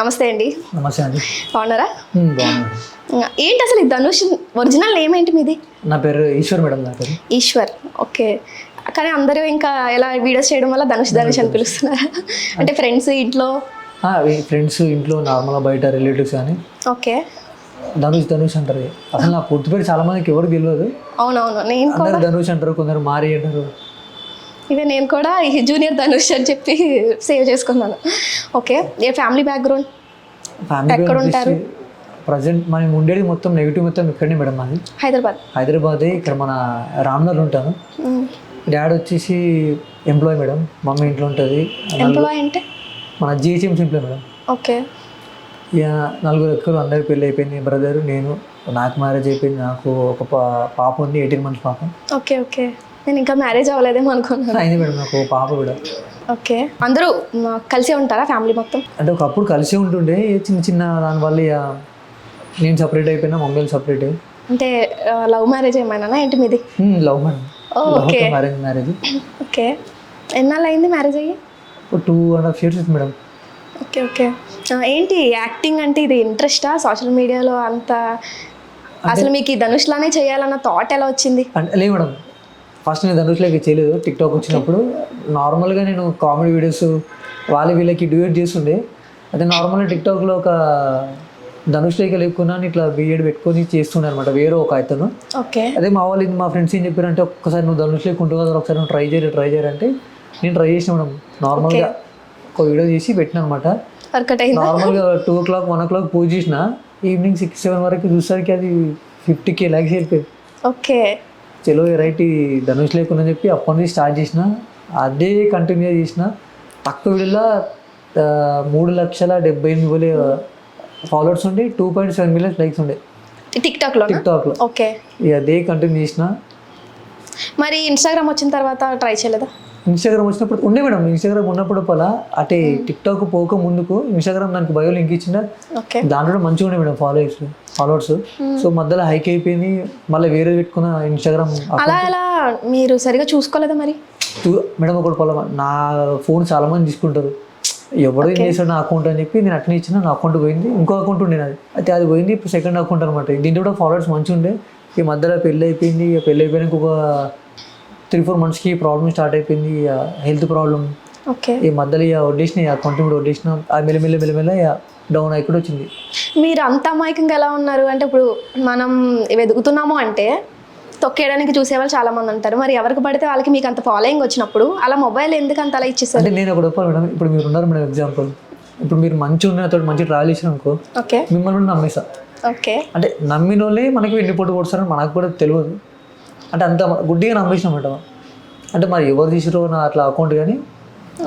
నమస్తే అండి. నమస్తే అండి. బాగున్నారా? బాగున్నాను. ఏంటి అసలు ఈ ధనుష్ ఒరిజినల్ నేమ్ ఏంటి మీది? నా పేరు ఈశ్వర్ మేడం. నా పేరు ఈశ్వర్. ఓకే. కానీ అందరూ ఇంకా ఎలా వీడియోస్ చేయడం వల్ల ధనుష్ అని పిలుస్తున్నారు. అంటే ఫ్రెండ్స్ ఇంట్లో ఫ్రెండ్స్ ఇంట్లో నార్మల్గా బయట రిలేటివ్స్ కానీ ఓకే ధనుష్ అంటారు. అసలు నా పూర్తి పేరు చాలా మందికి ఎవరికి తెలియదు. అవునవును, నేను కూడా అందరు ధనుష్ అంటారు, కొందరు మారి అంటారు. ఇవే నేను కూడా జూనియర్ ధనుష్ అని చెప్పి సేవ్ చేసుకున్నాను. ఓకే, ఏ ఫ్యామిలీ బ్యాక్గ్రౌండ్ ఎక్కడ ఉంటారు? ప్రజెంట్ మనం ఉండేది మొత్తం నెగిటివ్ మొత్తం ఇక్కడనే మేడం. మాది హైదరాబాదే. ఇక్కడ మన రామ్నగర్ ఉంటాను. డాడీ వచ్చేసి ఎంప్లాయ్ మేడం. మమ్మీ ఇంట్లో ఉంటుంది. ఎంప్లాయ్ అంటే మన జిహెచ్ఎంసీ ఎంప్లాయ్ మేడం. ఓకే. ఇక 4 ఎక్కలు అందరికి పెళ్ళి అయిపోయింది. బ్రదర్, నేను, నాకు మ్యారేజ్ అయిపోయింది. నాకు ఒక పాప ఉంది, 18 months పాప. ఓకే ఓకే, నేను ఇంకా మ్యారేజ్ అవ్వలేదేమో అనుకున్నాను. అయింది మేడం, నాకు పాప కూడా. ఓకే, అందరూ కలిసే ఉంటారా ఫ్యామిలీ మొత్తం? అంటే ఒకప్పుడు కలిసే ఉంటుండే, చిన్న చిన్న దానివల్ల ఇక నేను సపరేట్ అయిపోయినా, మమ్మీ సపరేట్. అంటే లవ్ మ్యారేజ్ ఏమైనా ఏంటి మీది? Love madam. Okay, marriage. Okay, ఎన్నాళ్ళు అయింది మ్యారేజ్ అయ్యి? 2.5 years మేడం. Okay okay. ఏంటి యాక్టింగ్ అంటే ఇది ఇంట్రెస్టా? సోషల్ మీడియాలో అంత అసలు మీకు ఈ ధనుష్లానే చేయాలన్న థాట్ ఎలా వచ్చింది? అంటే లేదు మేడం, ఫస్ట్ నేను ధనుష్లోకి చేయలేదు. టిక్టాక్ వచ్చినప్పుడు నార్మల్గా నేను కామెడీ వీడియోస్ వీళ్ళకి డ్యూయట్ చేస్తుండే. అదే నార్మల్గా టిక్టాక్లో ఒక ధనుష్లోకి లేకున్నాను ఇట్లా బిఎడ్ పెట్టుకొని చేస్తుండే అనమాట వేరే ఒక అతను. ఓకే. అదే మా ఫ్రెండ్స్ ఏం చెప్పారంటే, ఒక్కసారి నువ్వు ధనుష్లోకి ఉంటుంది కదా, ఒకసారి నువ్వు ట్రై చేయాలంటే నేను ట్రై చేసిన మేడం. నార్మల్గా ఒక వీడియో చేసి పెట్టిన అనమాట. నార్మల్గా 2 o'clock 1 o'clock పూజ చేసిన, ఈవినింగ్ 6-7 వరకు చూసరికి అది 50K likes వెళ్ళిపోయింది. ఓకే, చలో రైట్ ధనుష్ లేకుండా చెప్పి అప్పటి నుంచి స్టార్ట్ చేసిన. అదే కంటిన్యూ చేసిన. తక్కువ వీడియోలో 3,78,000 ఫాలోవర్స్ ఉండి 2.7 million likes ఉండే టిక్టాక్లో. ఓకే, ఇక అదే కంటిన్యూ చేసిన. మరి ఇన్స్టాగ్రామ్ వచ్చిన తర్వాత ట్రై చేయలేదా? ఇన్స్టాగ్రామ్ వచ్చినప్పుడు ఉండే మేడం. ఇన్స్టాగ్రామ్ ఉన్నప్పుడు అలా అంటే టిక్టాక్ పోక ముందుకు ఇన్స్టాగ్రామ్ దానికి బయో లింక్ ఇచ్చిన. దాంట్లో మంచిగా ఉండే మేడం ఫాలోవర్స్. సో మధ్యలో హైక్ అయిపోయింది, మళ్ళీ వేరే పెట్టుకున్న ఇన్స్టాగ్రామ్. అలా ఎలా మీరు సరిగా చూసుకోలేదా మరి? మేడం ఒకటి నా ఫోన్ చాలా మంది తీసుకుంటారు, ఎవడో ఏం చేశాడు నా అకౌంట్ అని చెప్పి నేను అట్నే ఇచ్చిన. నా అకౌంట్ పోయింది, ఇంకో అకౌంట్ ఉండే నాది. అయితే అది పోయింది, ఇప్పుడు సెకండ్ అకౌంట్ అనమాట. దీంట్లో కూడా ఫాలోవర్స్ మంచిగా ఉండే. ఈ మధ్యలో పెళ్ళి అయిపోయింది. పెళ్ళి అయిపోయినాక ఒక 3-4 monthsకి ప్రాబ్లమ్ స్టార్ట్ అయిపోయింది, హెల్త్ ప్రాబ్లమ్. ఓకే, ఈ మధ్యలో వడ్డేసిన అకౌంట్ కూడా వడ్డేసిన. అది మెల్లమెల్ల డౌన్ అయి కూడా వచ్చింది. మీరు అంత అమాయకంగా ఎలా ఉన్నారు? అంటే ఇప్పుడు మనం వెతుకుతున్నాము అంటే తొక్కేయడానికి చూసేవాళ్ళు చాలా మంది ఉంటారు. మరి ఎవరికి పడితే వాళ్ళకి మీకు అంత ఫాలోయింగ్ వచ్చినప్పుడు అలా మొబైల్ ఎందుకు అంత అలా ఇచ్చేసారు? అంటే నేను ఒకటి చెప్పాలి మేడం, ఇప్పుడు మీరు ఉన్నారు మేడం, ఎగ్జాంపుల్ ఇప్పుడు మీరు మంచి ఉన్నతో మంచి ట్రావెల్ చేసిన అనుకో, ఓకే, మిమ్మల్ని కూడా నమ్మేసా. ఓకే, అంటే నమ్మిన వాళ్ళే మనకి వెండిపోటు కొడతారని మనకు కూడా తెలియదు. అంటే అంత గుడ్డిగా నమ్మేసినమాట. అంటే మరి ఎవరు తీసిరో నా అట్లా అకౌంట్ కానీ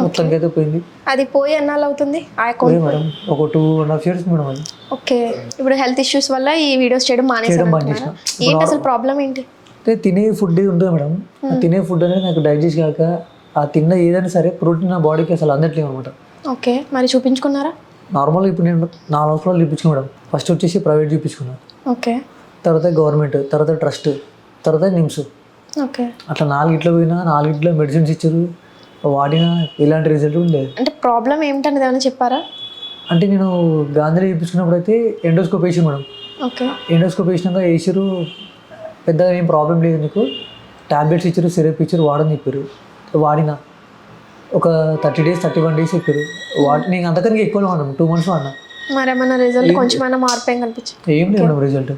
మొత్తానికి అయితే పోయింది. అది పోయి ఎన్నాళ్ళు అవుతుంది ఆ అకౌంట్? మేడం ఒక 2.5 years మేడం అది. ఓకే, ఇప్పుడు హెల్త్ ఇష్యూస్ వల్ల ఈ వీడియోస్ చేయడం బంద్ చేసిన. ఏంటి అసలు ప్రాబ్లం ఏంటి? అంటే తినే ఫుడ్ ఉంటుంది మేడం. ఆ తినే ఫుడ్ అనేది నాకు డైజెస్ట్ కాక, ఆ తిన్న ఏదైనా సరే ప్రోటీన్ నా బాడీకి అసలు అందట్లేదు అనమాట. ఓకే, మరి చూపించుకున్నారా? నార్మల్గా ఇప్పుడు నేను 4 hospitals చూపించుకున్నాను మేడం. ఫస్ట్ వచ్చేసి ప్రైవేట్ చూపించుకున్నాను, ఓకే, తర్వాత గవర్నమెంట్, తర్వాత ట్రస్ట్, తర్వాత నిమ్స్. ఓకే, అట్లా 4 పోయినా, 4 మెడిసిన్స్ ఇచ్చారు, వాడినా ఎలాంటి రిజల్ట్ లేదు. అంటే ప్రాబ్లం ఏమిటనేది ఏమైనా చెప్పారా? అంటే నేను గాంధీలో చూపించుకున్నప్పుడు అయితే ఎండోస్కోప్ వేసాను మేడం. ఓకే, ఎండోస్కోప్ వేసినాక వేసారు, పెద్దగా ఏం ప్రాబ్లం లేదు, నీకు టాబ్లెట్స్ ఇచ్చారు, సిరప్ ఇచ్చారు, వాడని చెప్పారు. వాడిన ఒక 30 days 31 days చెప్పారు. నేను అంతకన్నా ఎక్కువ వాడినాం, 2 months వాడినా. మరి ఏమన్నా రిజల్ట్ కొంచెమైనా మార్పు ఏం కనిపించింది? ఏం లేదు మేడం రిజల్ట్.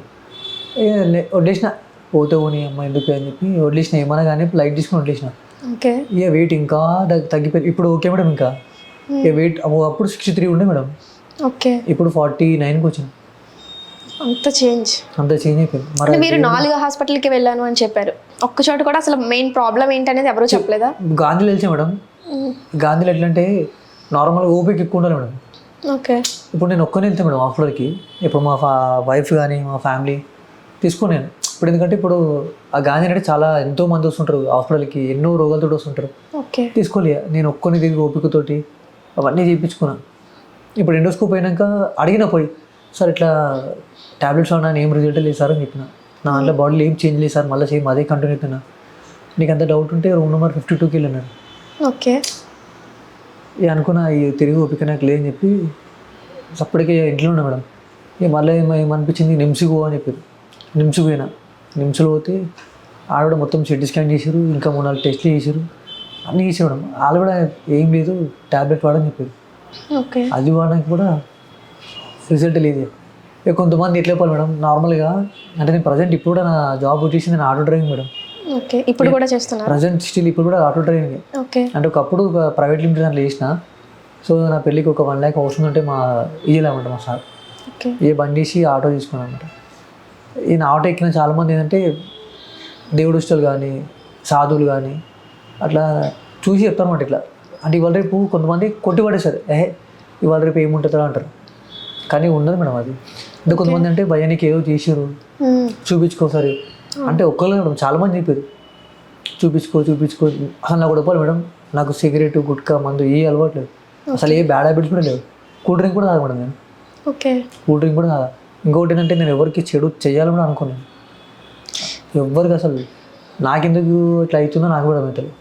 వదిలేసిన, పోతే పోనీ అమ్మ ఎందుకు అని చెప్పి వదిలేసిన. ఏమన్నా కానీ లైట్ తీసుకుని వదిలేసిన. ఓకే, ఇక వెయిట్ ఇంకా తగ్గిపోయింది. ఇప్పుడు ఓకే మేడం. ఇంకా ఇక వెయిట్ అప్పుడు 63 ఉండే మేడం. ఓకే, ఇప్పుడు 49కి వచ్చింది. అంత చేంజ్ అయిపోయింది. మరి మీరు 4 హాస్పిటల్కి వెళ్ళాను అని చెప్పారు, ఒక్క చోట కూడా అసలు మెయిన్ ప్రాబ్లం ఏంటనేది ఎవరు చెప్పలేదా? గాంధీలో వెళ్తే మేడం, గాంధీలో ఎట్లంటే నార్మల్గా ఓపిక ఎక్కువ ఉండాలి మేడం. ఓకే, ఇప్పుడు నేను ఒక్కనే వెళ్తాను మేడం హాస్పిటల్కి. ఇప్పుడు మా వైఫ్ కానీ మా ఫ్యామిలీ తీసుకొని నేను ఇప్పుడు, ఎందుకంటే ఇప్పుడు ఆ గాంధీ అంటే చాలా ఎంతో మంది వస్తుంటారు హాస్పిటల్కి, ఎన్నో రోగాలతో వస్తుంటారు. ఓకే, తీసుకోలే నేను ఒక్కని తిరిగి ఓపికతోటి అవన్నీ చేయించుకున్నాను. ఇప్పుడు ఎండోస్కోప్ అయినాక అడిగిన పోయి, సార్ ఇట్లా టాబ్లెట్స్ వాడినా ఏం రిజల్ట్ లేదు సార్ అని చెప్పిన. నా దాంట్లో బాడీలో ఏం చేంజ్ లేదు సార్, మళ్ళీ సేమ్ అదే కంటిన్యూ అవుతున్నా. నీకు అంత డౌట్ ఉంటే రూమ్ నెంబర్ 52కి వెళ్ళినారు. ఓకే, అనుకున్నా ఈ తిరిగి ఓపిక నాకు లేదని చెప్పి అప్పటికే ఇంట్లో ఉన్నా మేడం. ఇక మళ్ళీ ఏమనిపించింది నిమ్స్కి పో అని చెప్పారు. నిమ్స్కి పోయినా. నిమ్స్లో పోతే ఆడ మొత్తం సిటీ స్కాన్ చేశారు, ఇంకా 3-4 టెస్ట్లు చేశారు, అన్నీ చేశారు మేడం. వాళ్ళు కూడా ఏం లేదు ట్యాబ్లెట్ వాడని చెప్పారు. ఓకే. అది వాడడానికి కూడా రిజల్ట్ లేదు. ఇక కొంతమంది ఎట్లా చెప్పాలి మేడం, నార్మల్గా అంటే నేను ప్రజెంట్ ఇప్పుడు కూడా నా జాబ్ వచ్చేసి నేను ఆటో డ్రైవింగ్ మేడం. ఓకే. ఇప్పుడు కూడా చేస్తున్నారు? ప్రజెంట్ స్టిల్ ఇప్పుడు కూడా ఆటో డ్రైవింగ్. ఓకే. అంటే ఒకప్పుడు ఒక ప్రైవేట్ లిమిటెడ్ దాంట్లో చేసిన. సో నా పెళ్ళికి ఒక 1 lakh అవసరం ఉంటే మా ఇయ్యలేమంట మా సార్. ఓకే. ఏ బండి చేసి ఆటో తీసుకున్నాను అనమాట. ఈయన ఆటో ఎక్కిన చాలామంది ఏంటంటే దేవుడు ఇష్టాలు కానీ సాధువులు కానీ అట్లా చూసి చెప్తారన్నమాట ఇట్లా. అంటే ఇవాళ రేపు కొంతమంది కొట్టి పడేశారు, ఇవాళ రేపు ఏముంటుందో అంటారు, కానీ ఉండదు మేడం అది. అంటే కొంతమంది అంటే భయానికి ఏదో చేసారు చూపించుకోసారి అంటే ఒక్కళ్ళు మేడం చాలామంది చెప్పారు చూపించుకో అసలు నాకు చెప్పాలి మేడం, నాకు సిగరెట్ గుట్కా మందు ఏ అలవాట్లేదు, అసలు ఏ బ్యాడ్ హ్యాబిట్స్ కూడా లేవు. కూల్ డ్రింక్ కూడా తాగా మేడం నేను. ఓకే. కూల్ డ్రింక్ కూడా తాగా. ఇంకొకటి ఏంటంటే నేను ఎవరికి చెడు చేయాలని కూడా అనుకోను. ఎవరికి అసలు నాకెందుకు ఇట్లా అవుతుందో నాకు కూడా అర్థమవుతుంది.